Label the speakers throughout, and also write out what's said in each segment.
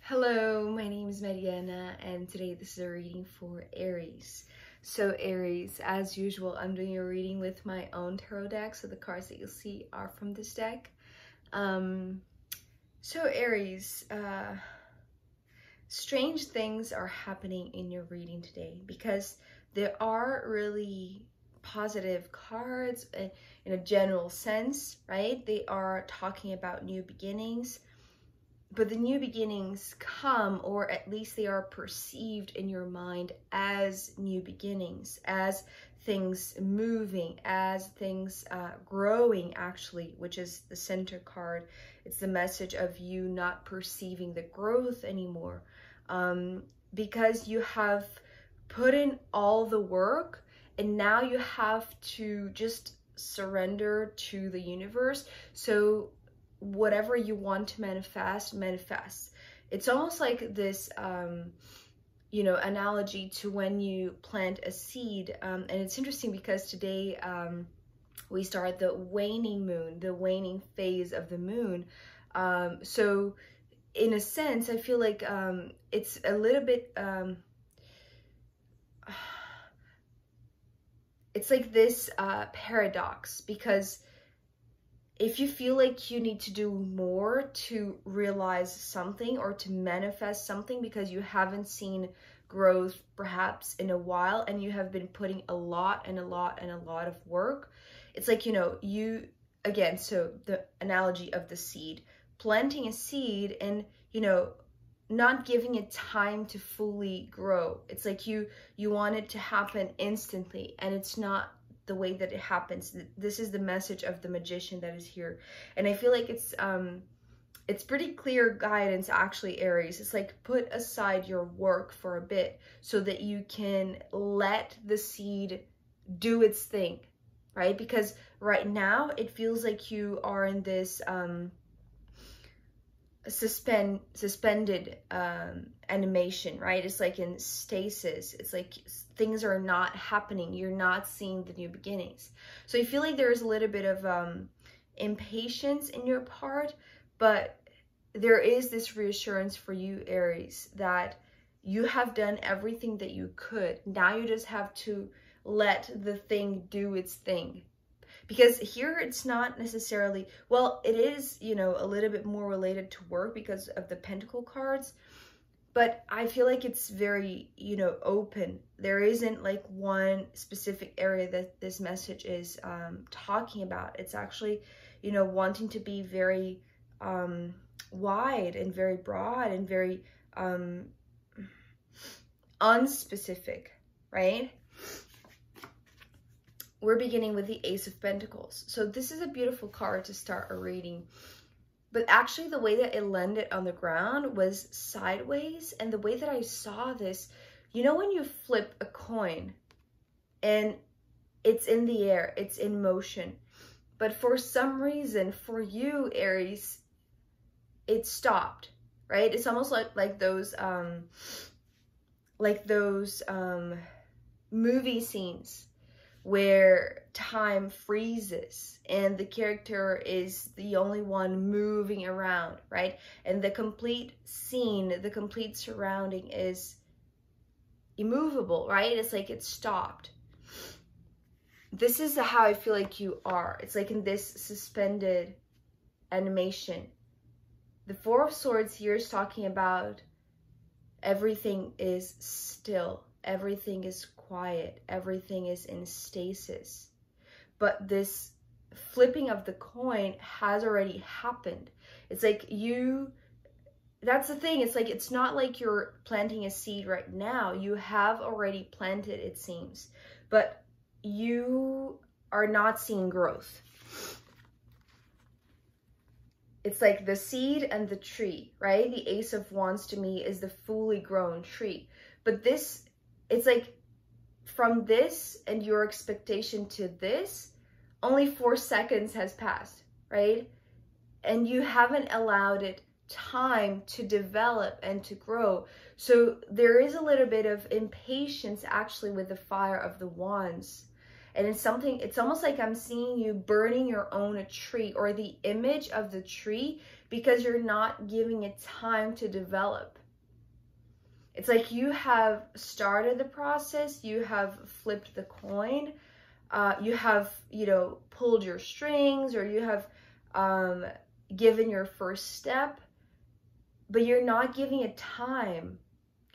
Speaker 1: Hello, my name is Mariana, and today this is a reading for Aries. So Aries, as usual, I'm doing a reading with my own tarot deck, so the cards that you'll see are from this deck. So Aries, strange things are happening in your reading today because there are really positive cards in a general sense, right? They are talking about new beginnings. But the new beginnings come, or at least they are perceived in your mind as new beginnings, as things moving, as things growing, actually, which is the center card. It's the message of you not perceiving the growth anymore, because you have put in all the work and now you have to just surrender to the universe. So whatever you want to manifest. It's almost like this, analogy to when you plant a seed. And it's interesting because today we start the waning moon, the waning phase of the moon. So in a sense, I feel like it's a little bit, it's like this paradox, because if you feel like you need to do more to realize something or to manifest something because you haven't seen growth perhaps in a while and you have been putting a lot of work, it's like, again, so the analogy of the seed, planting a seed and, not giving it time to fully grow. It's like you want it to happen instantly, and it's not the way that it happens. This is the message of the magician that is here, and I feel like it's pretty clear guidance, actually, Aries. It's like, put aside your work for a bit so that you can let the seed do its thing, right? Because right now it feels like you are in this suspended animation, right? It's like in stasis. It's like things are not happening. You're not seeing the new beginnings. So I feel like there's a little bit of impatience in your part, but there is this reassurance for you, Aries, that you have done everything that you could. Now you just have to let the thing do its thing. Because here it's not necessarily, well, it is, a little bit more related to work because of the Pentacle cards, but I feel like it's very, open. There isn't like one specific area that this message is talking about. It's actually, wanting to be very wide and very broad and very unspecific, right? We're beginning with the Ace of Pentacles. So this is a beautiful card to start a reading. But actually the way that it landed on the ground was sideways. And the way that I saw this, when you flip a coin and it's in the air, it's in motion. But for some reason, for you, Aries, it stopped, right? It's almost like those movie scenes where time freezes and the character is the only one moving around, right? And the complete scene, the complete surrounding is immovable, right? It's like it stopped. This is how I feel like you are. It's like in this suspended animation. The Four of Swords here is talking about everything is still. Everything is quiet. Everything is in stasis. But this flipping of the coin has already happened. It's like that's the thing. It's like, it's not like you're planting a seed right now. You have already planted, it seems. But you are not seeing growth. It's like the seed and the tree, right? The Ace of Wands to me is the fully grown tree. But this, it's like from this and your expectation to this, only 4 seconds has passed, right? And you haven't allowed it time to develop and to grow. So there is a little bit of impatience actually with the Fire of the Wands. And it's almost like I'm seeing you burning your own tree, or the image of the tree, because you're not giving it time to develop. It's like you have started the process, you have flipped the coin, you have, you know, pulled your strings, or you have given your first step, but you're not giving it time.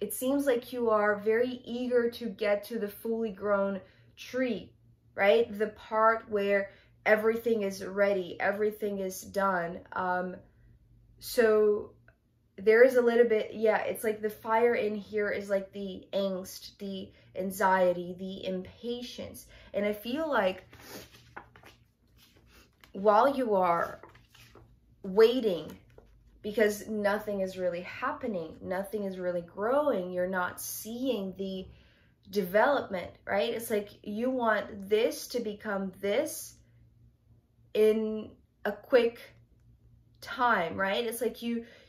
Speaker 1: It seems like you are very eager to get to the fully grown tree, right? The part where everything is ready, everything is done. So there is a little bit, yeah, it's like the fire in here is like the angst, the anxiety, the impatience. And I feel like while you are waiting, because nothing is really happening, nothing is really growing, you're not seeing the development, right? It's like you want this to become this in a quick time, right? It's like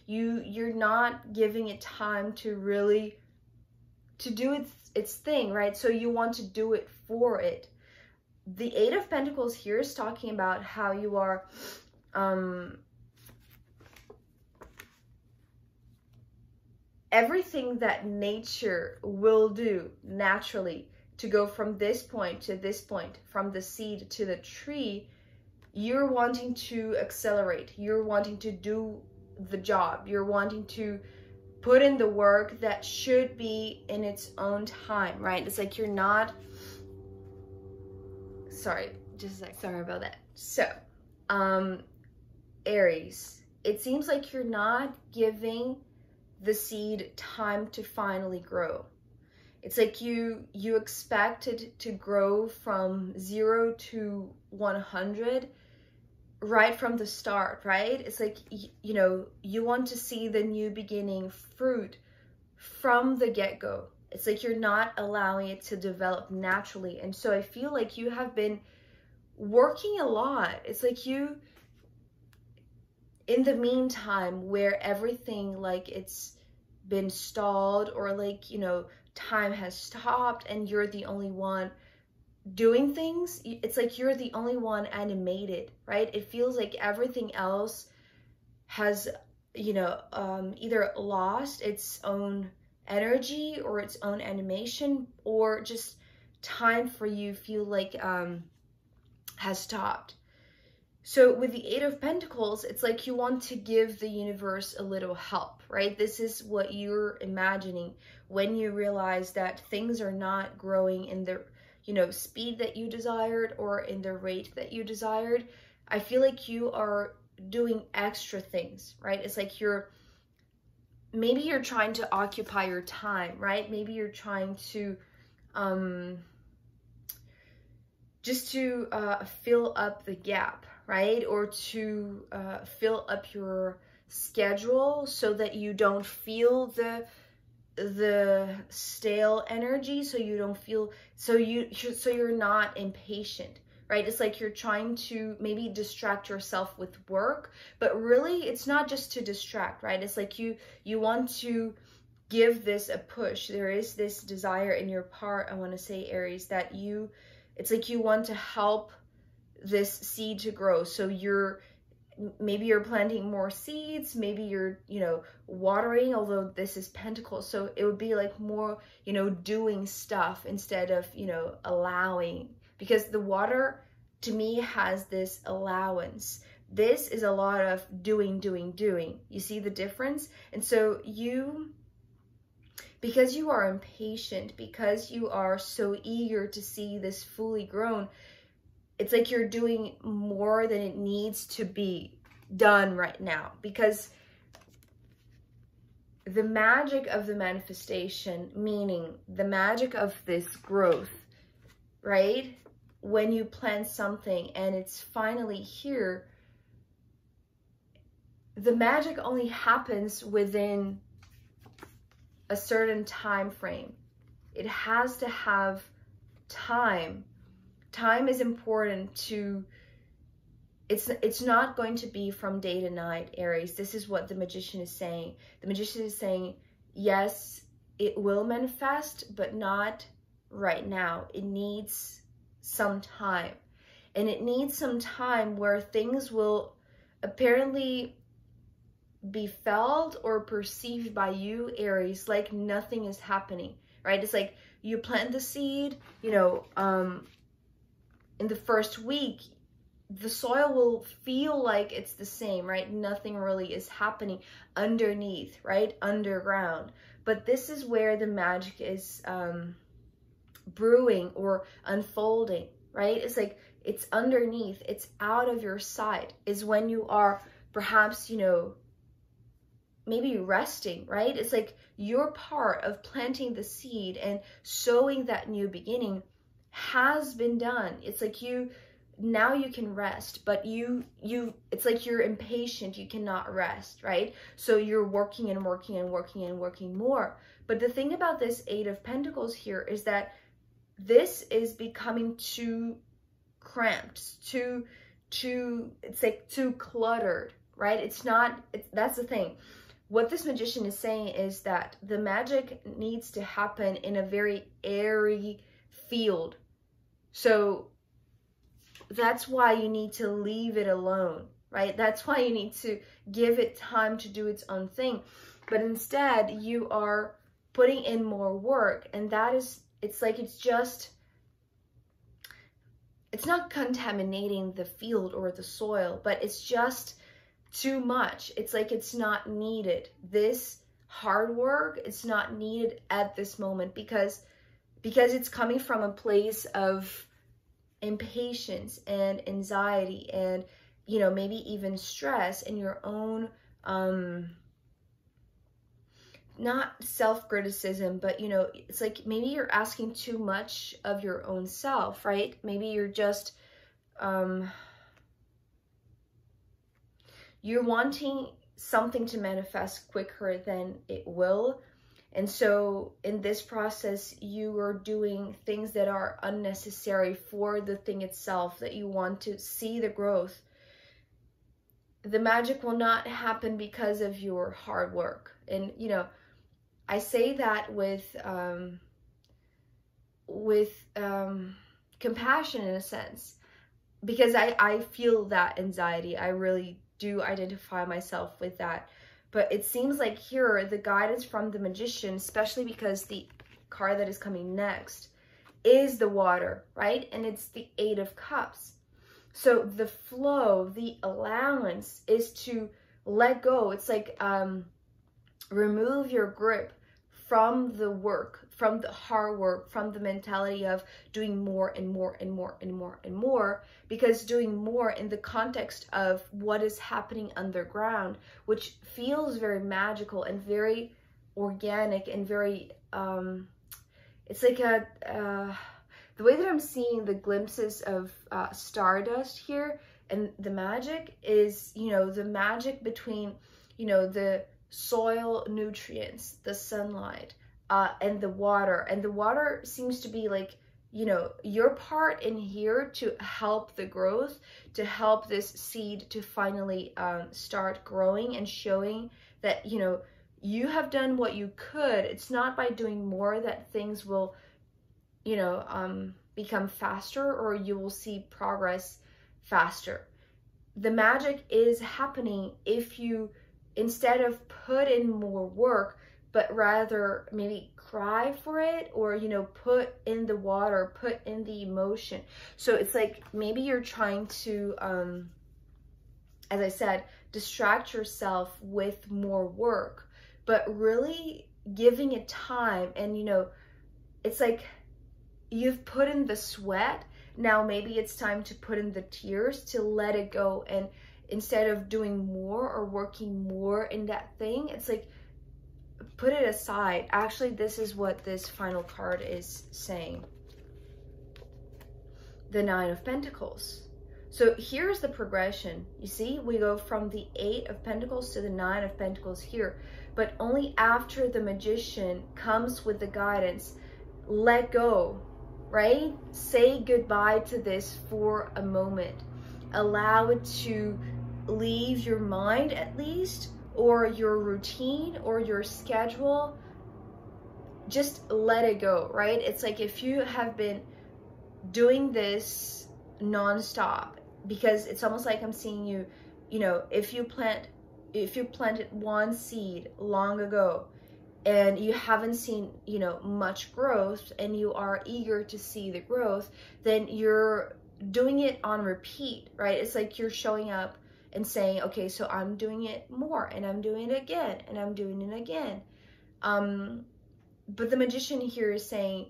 Speaker 1: you're not giving it time to really to do its thing, right? So you want to do it for it. The Eight of Pentacles here is talking about how you are everything that nature will do naturally to go from this point to this point, from the seed to the tree, you're wanting to accelerate, you're wanting to do the job, you're wanting to put in the work that should be in its own time, right? It's like you're not, sorry, just like, sorry about that. So, Aries, it seems like you're not giving the seed time to finally grow. It's like you expect it to grow from 0 to 100 right from the start, right? It's like, you know, you want to see the new beginning fruit from the get-go. It's like you're not allowing it to develop naturally. And so I feel like you have been working a lot. It's like you, in the meantime, where everything, like, it's been stalled, or like, you know, time has stopped and you're the only one doing things, it's like you're the only one animated, right? It feels like everything else has, you know, either lost its own energy or its own animation, or just time for you feel like has stopped. So with the Eight of Pentacles, it's like you want to give the universe a little help, right? This is what you're imagining when you realize that things are not growing in the, you know, speed that you desired or in the rate that you desired. I feel like you are doing extra things, right? It's like maybe you're trying to occupy your time, right? Maybe you're trying to just to fill up the gap, right? Or to fill up your schedule so that you don't feel the stale energy, so you don't feel, so you're not impatient, right? It's like you're trying to maybe distract yourself with work, but really it's not just to distract, right? It's like you want to give this a push. There is this desire in your part, I want to say, Aries, that it's like you want to help this seed to grow. So maybe you're planting more seeds, maybe you're, you know, watering, although this is Pentacles, so it would be like more, you know, doing stuff instead of, you know, allowing, because the water to me has this allowance. This is a lot of doing. You see the difference? And so because you are impatient, because you are so eager to see this fully grown, it's like you're doing more than it needs to be done right now, because the magic of the manifestation, meaning the magic of this growth, right? When you plant something and it's finally here, the magic only happens within a certain time frame. It has to have time. Time is important to, it's not going to be from day to night, Aries. This is what the Magician is saying. The Magician is saying, yes, it will manifest, but not right now. It needs some time. And it needs some time where things will apparently be felt or perceived by you, Aries, like nothing is happening, right? It's like you plant the seed, you know, in the first week, the soil will feel like it's the same, right? Nothing really is happening underneath, right? Underground. But this is where the magic is brewing or unfolding, right? It's like it's underneath, it's out of your sight, is when you are perhaps, you know, maybe resting, right? It's like your part of planting the seed and sowing that new beginning has been done. It's like now you can rest, but it's like you're impatient, you cannot rest, right? So you're working and working and working and working more. But the thing about this Eight of Pentacles here is that this is becoming too cramped, it's like too cluttered, right? That's the thing. What this magician is saying is that the magic needs to happen in a very airy field. So that's why you need to leave it alone, right? That's why you need to give it time to do its own thing. But instead, you are putting in more work, and that is, it's like it's not contaminating the field or the soil, but it's just too much. It's like it's not needed. This hard work, it's not needed at this moment because it's coming from a place of impatience and anxiety and, you know, maybe even stress and your own not self-criticism, but, you know, it's like maybe you're asking too much of your own self, right? Maybe you're just you're wanting something to manifest quicker than it will. And so in this process, you are doing things that are unnecessary for the thing itself, that you want to see the growth. The magic will not happen because of your hard work. And, you know, I say that with compassion in a sense, because I feel that anxiety. I really do identify myself with that. But it seems like here, the guidance from the magician, especially because the card that is coming next is the water, right? And it's the Eight of Cups. So the flow, the allowance is to let go. It's like remove your grip from the work, from the hard work, from the mentality of doing more and more and more and more and more, because doing more in the context of what is happening underground, which feels very magical and very organic and very, it's like the way that I'm seeing the glimpses of stardust here and the magic is, you know, the magic between, you know, the soil nutrients, the sunlight, and the water. And the water seems to be like, you know, your part in here to help the growth, to help this seed to finally start growing and showing that, you know, you have done what you could. It's not by doing more that things will, you know, become faster or you will see progress faster. The magic is happening if you, instead of put in more work, but rather maybe cry for it, or, you know, put in the water, put in the emotion. So it's like maybe you're trying to, as I said, distract yourself with more work, but really giving it time. And, you know, it's like you've put in the sweat. Now maybe it's time to put in the tears, to let it go. And instead of doing more or working more in that thing, it's like, put it aside. Actually, this is what this final card is saying. The Nine of Pentacles. So here's the progression. You see, we go from the Eight of Pentacles to the Nine of Pentacles here, but only after the magician comes with the guidance. Let go, right? Say goodbye to this for a moment. Allow it to leave your mind at least, or your routine or your schedule. Just let it go, right? It's like if you have been doing this non-stop, because it's almost like I'm seeing you, you know, if you plant if you planted one seed long ago and you haven't seen, you know, much growth, and you are eager to see the growth, then you're doing it on repeat, right? It's like you're showing up and saying, okay, so I'm doing it more, and I'm doing it again, and I'm doing it again. But the Magician here is saying,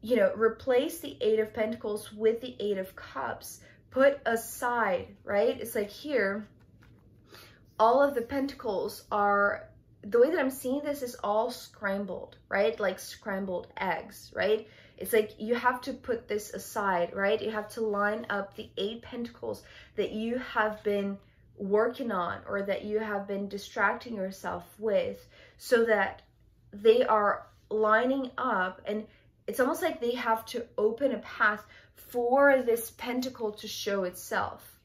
Speaker 1: you know, replace the Eight of Pentacles with the Eight of Cups. Put aside, right? It's like here, all of the pentacles are, the way that I'm seeing this is all scrambled, right? Like scrambled eggs, right? It's like you have to put this aside, right? You have to line up the 8 pentacles that you have been working on, or that you have been distracting yourself with, so that they are lining up, and it's almost like they have to open a path for this pentacle to show itself,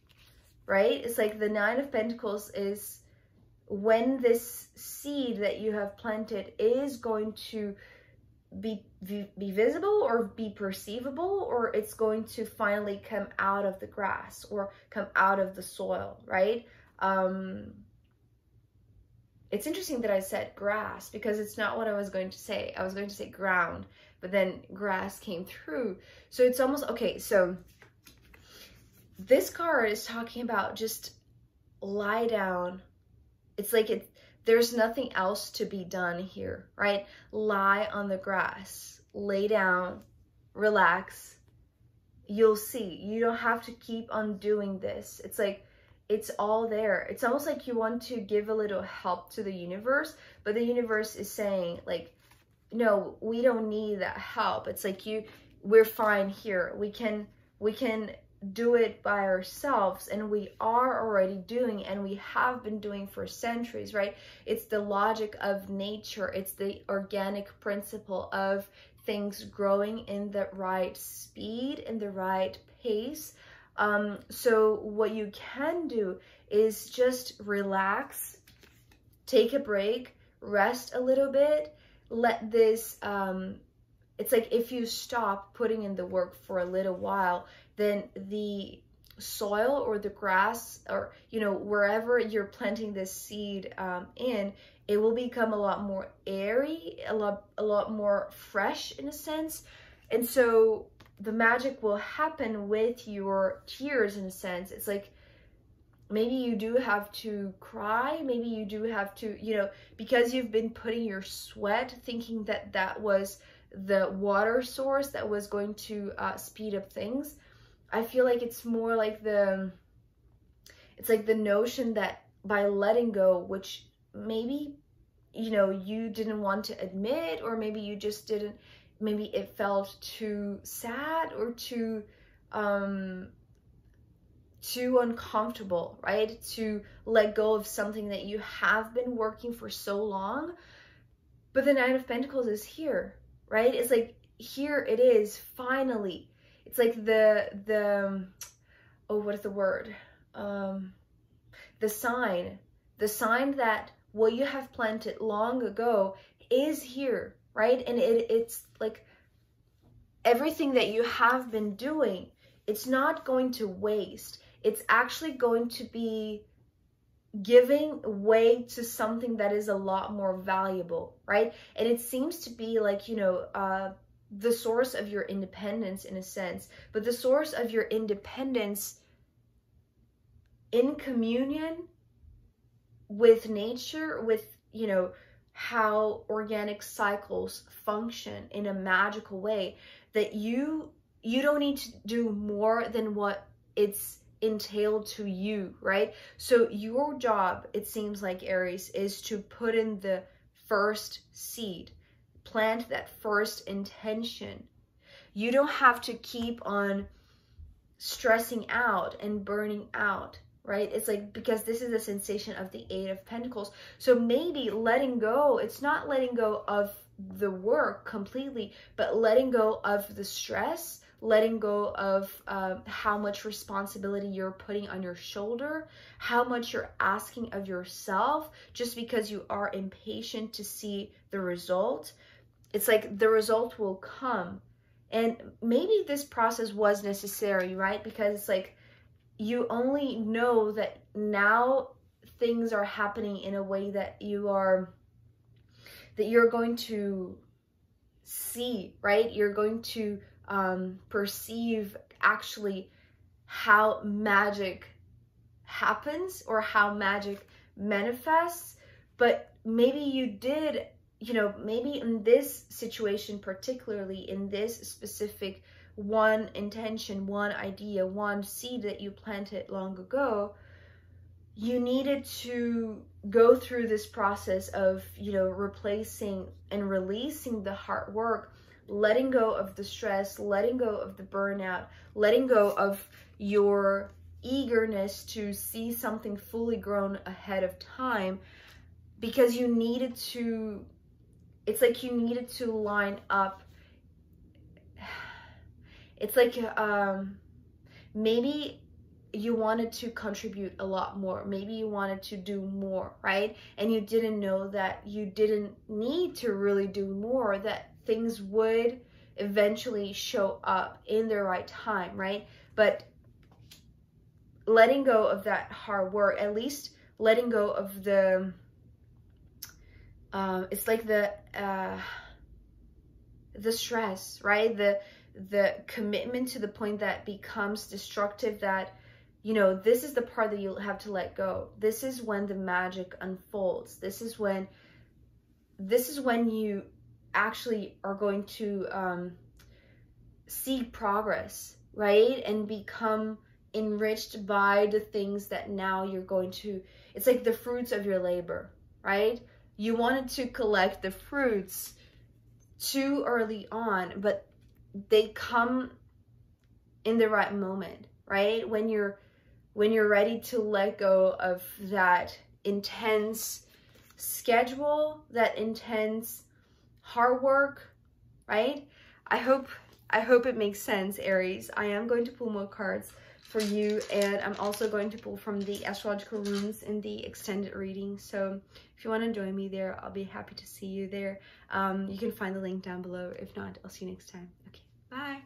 Speaker 1: right? It's like the 9 of Pentacles is when this seed that you have planted is going to be visible, or be perceivable, or it's going to finally come out of the grass or come out of the soil, right? It's interesting that I said grass, because it's not what I was going to say. I was going to say ground, but then grass came through. So it's almost, okay, so this card is talking about just lie down. It's like there's nothing else to be done here, right? Lie on the grass, lay down, relax. You'll see. You don't have to keep on doing this. It's like, it's all there. It's almost like you want to give a little help to the universe, but the universe is saying, like, no, we don't need that help. It's like, we're fine here. We can do it by ourselves, and we are already doing, and we have been doing for centuries, right? It's the logic of nature. It's the organic principle of things growing in the right speed, in the right pace. So what you can do is just relax, take a break, rest a little bit, let this, it's like if you stop putting in the work for a little while, then the soil or the grass, or, you know, wherever you're planting this seed in, it will become a lot more airy, a lot more fresh in a sense. And so the magic will happen with your tears in a sense. It's like, maybe you do have to cry, maybe you do have to, you know, because you've been putting your sweat, thinking that that was the water source that was going to speed up things. I feel like it's more like it's like the notion that by letting go, which maybe, you know, you didn't want to admit, or maybe you just didn't, maybe it felt too sad, or too uncomfortable, right? To let go of something that you have been working for so long. But the 9 of Pentacles is here, right? It's like, here it is, finally. It's like the oh, what is the word? The sign that what you have planted long ago is here, right? And it's like everything that you have been doing, it's not going to waste. It's actually going to be giving way to something that is a lot more valuable, right? And it seems to be like, you know, the source of your independence in a sense, but the source of your independence in communion with nature, with, you know, how organic cycles function in a magical way, that you don't need to do more than what it's entailed to you, right? So your job, it seems like, Aries, is to put in the first seed, plant that first intention. You don't have to keep on stressing out and burning out, right? It's like, because this is the sensation of the 8 of Pentacles. So maybe letting go, it's not letting go of the work completely, but letting go of the stress, letting go of how much responsibility you're putting on your shoulder, how much you're asking of yourself, just because you are impatient to see the result. It's like the result will come. And maybe this process was necessary, right? Because it's like, you only know that now things are happening in a way that you're going to see, right? You're going to perceive actually how magic happens or how magic manifests. But maybe you did, you know, maybe in this situation, particularly in this specific one intention, one idea, one seed that you planted long ago, you needed to go through this process of, you know, replacing and releasing the hard work, letting go of the stress, letting go of the burnout, letting go of your eagerness to see something fully grown ahead of time, because you needed to, it's like you needed to line up. It's like maybe you wanted to contribute a lot more. Maybe you wanted to do more, right? And you didn't know that you didn't need to really do more, that things would eventually show up in the right time, right? But letting go of that hard work, at least letting go of the, it's like the stress, right? The commitment to the point that becomes destructive, that, you know, this is the part that you'll have to let go. This is when the magic unfolds. This is when you actually are going to see progress, right? And become enriched by the things that now you're going to, it's like the fruits of your labor, right? You wanted to collect the fruits too early on, but they come in the right moment, right? When you're ready to let go of that intense schedule, that intense hard work, right? I hope it makes sense, Aries. I am going to pull more cards for you, and I'm also going to pull from the astrological runes in the extended reading. So if you want to join me there, I'll be happy to see you there. You can find the link down below. If not, I'll see you next time. Okay, bye.